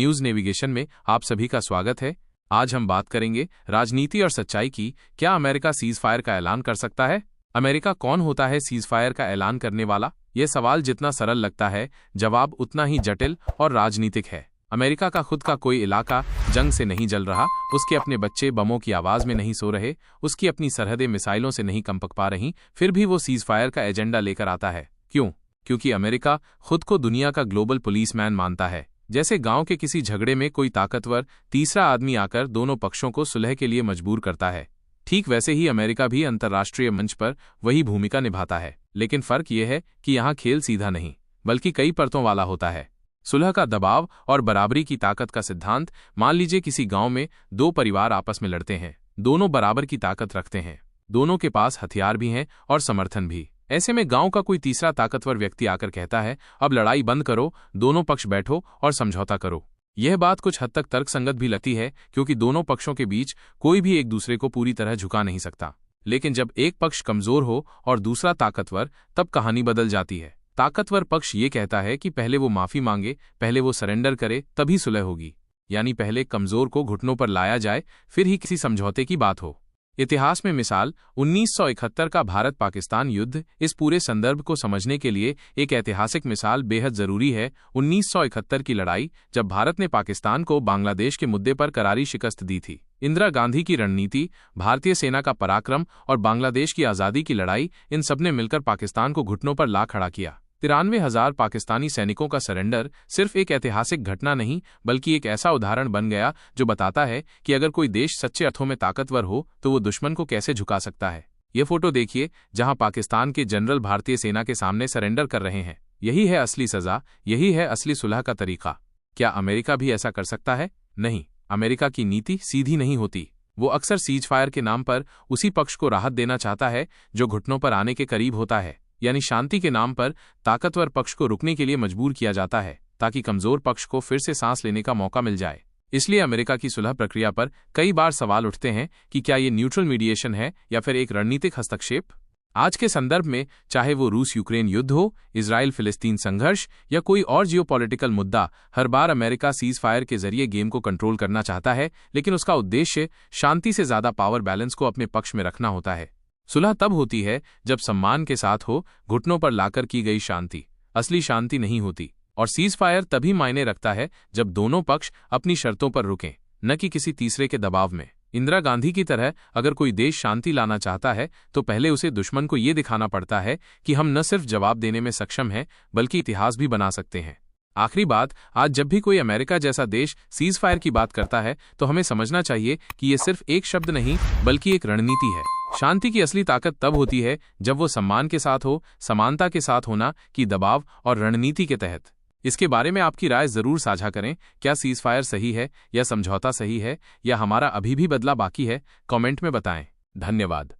News navigation में आप सभी का स्वागत है। आज हम बात करेंगे राजनीति और सच्चाई की। क्या अमेरिका सीज फायर का ऐलान कर सकता है? अमेरिका कौन होता है सीज फायर का ऐलान करने वाला? यह सवाल जितना सरल लगता है, जवाब उतना ही जटिल और राजनीतिक है। अमेरिका का खुद का कोई इलाका जंग से नहीं जल रहा, उसके अपने बच्चे बमों की आवाज में नहीं सो रहे, उसकी अपनी सरहदें मिसाइलों से नहीं कंपक पा रही, फिर भी वो सीज फायर का एजेंडा लेकर आता है। क्यों? क्योंकि अमेरिका खुद को दुनिया का ग्लोबल पुलिसमैन मानता है। जैसे गांव के किसी झगड़े में कोई ताकतवर तीसरा आदमी आकर दोनों पक्षों को सुलह के लिए मजबूर करता है, ठीक वैसे ही अमेरिका भी अंतर्राष्ट्रीय मंच पर वही भूमिका निभाता है। लेकिन फर्क यह है कि यहाँ खेल सीधा नहीं, बल्कि कई परतों वाला होता है। सुलह का दबाव और बराबरी की ताकत का सिद्धांत। मान लीजिए किसी गांव में दो परिवार आपस में लड़ते हैं। दोनों बराबर की ताकत रखते हैं, दोनों के पास हथियार भी हैं और समर्थन भी। ऐसे में गांव का कोई तीसरा ताकतवर व्यक्ति आकर कहता है, अब लड़ाई बंद करो, दोनों पक्ष बैठो और समझौता करो। यह बात कुछ हद तक तर्कसंगत भी लगती है, क्योंकि दोनों पक्षों के बीच कोई भी एक दूसरे को पूरी तरह झुका नहीं सकता। लेकिन जब एक पक्ष कमजोर हो और दूसरा ताकतवर, तब कहानी बदल जाती है। ताकतवर पक्ष ये कहता है कि पहले वो माफी मांगे, पहले वो सरेंडर करे, तभी सुलह होगी। यानी पहले कमजोर को घुटनों पर लाया जाए, फिर ही किसी समझौते की बात हो। इतिहास में मिसाल 1971 का भारत पाकिस्तान युद्ध। इस पूरे संदर्भ को समझने के लिए एक ऐतिहासिक मिसाल बेहद जरूरी है। 1971 की लड़ाई, जब भारत ने पाकिस्तान को बांग्लादेश के मुद्दे पर करारी शिकस्त दी थी। इंदिरा गांधी की रणनीति, भारतीय सेना का पराक्रम और बांग्लादेश की आज़ादी की लड़ाई, इन सबने मिलकर पाकिस्तान को घुटनों पर ला खड़ा किया। 93,000 पाकिस्तानी सैनिकों का सरेंडर सिर्फ एक ऐतिहासिक घटना नहीं, बल्कि एक ऐसा उदाहरण बन गया जो बताता है कि अगर कोई देश सच्चे अर्थों में ताकतवर हो तो वो दुश्मन को कैसे झुका सकता है। ये फोटो देखिए, जहां पाकिस्तान के जनरल भारतीय सेना के सामने सरेंडर कर रहे हैं। यही है असली सजा, यही है असली सुलह का तरीका। क्या अमेरिका भी ऐसा कर सकता है? नहीं। अमेरिका की नीति सीधी नहीं होती। वो अक्सर सीज फायर के नाम पर उसी पक्ष को राहत देना चाहता है जो घुटनों पर आने के करीब होता है। यानी शांति के नाम पर ताकतवर पक्ष को रुकने के लिए मजबूर किया जाता है, ताकि कमजोर पक्ष को फिर से सांस लेने का मौका मिल जाए। इसलिए अमेरिका की सुलह प्रक्रिया पर कई बार सवाल उठते हैं कि क्या ये न्यूट्रल मीडिएशन है या फिर एक रणनीतिक हस्तक्षेप। आज के संदर्भ में, चाहे वो रूस यूक्रेन युद्ध हो, इजराइल फिलिस्तीन संघर्ष या कोई और जियोपॉलिटिकल मुद्दा, हर बार अमेरिका सीज फायर के जरिए गेम को कंट्रोल करना चाहता है, लेकिन उसका उद्देश्य शांति से ज्यादा पावर बैलेंस को अपने पक्ष में रखना होता है। सुलह तब होती है जब सम्मान के साथ हो, घुटनों पर लाकर की गई शांति असली शांति नहीं होती। और सीज फायर तभी मायने रखता है जब दोनों पक्ष अपनी शर्तों पर रुकें, न कि किसी तीसरे के दबाव में। इंदिरा गांधी की तरह अगर कोई देश शांति लाना चाहता है तो पहले उसे दुश्मन को ये दिखाना पड़ता है कि हम न सिर्फ जवाब देने में सक्षम हैं, बल्कि इतिहास भी बना सकते हैं। आखिरी बात, आज जब भी कोई अमेरिका जैसा देश सीज फायर की बात करता है तो हमें समझना चाहिए कि ये सिर्फ एक शब्द नहीं, बल्कि एक रणनीति है। शांति की असली ताकत तब होती है जब वो सम्मान के साथ हो, समानता के साथ होना कि दबाव और रणनीति के तहत। इसके बारे में आपकी राय जरूर साझा करें। क्या सीज फायर सही है या समझौता सही है, या हमारा अभी भी बदला बाकी है? कमेंट में बताएं। धन्यवाद।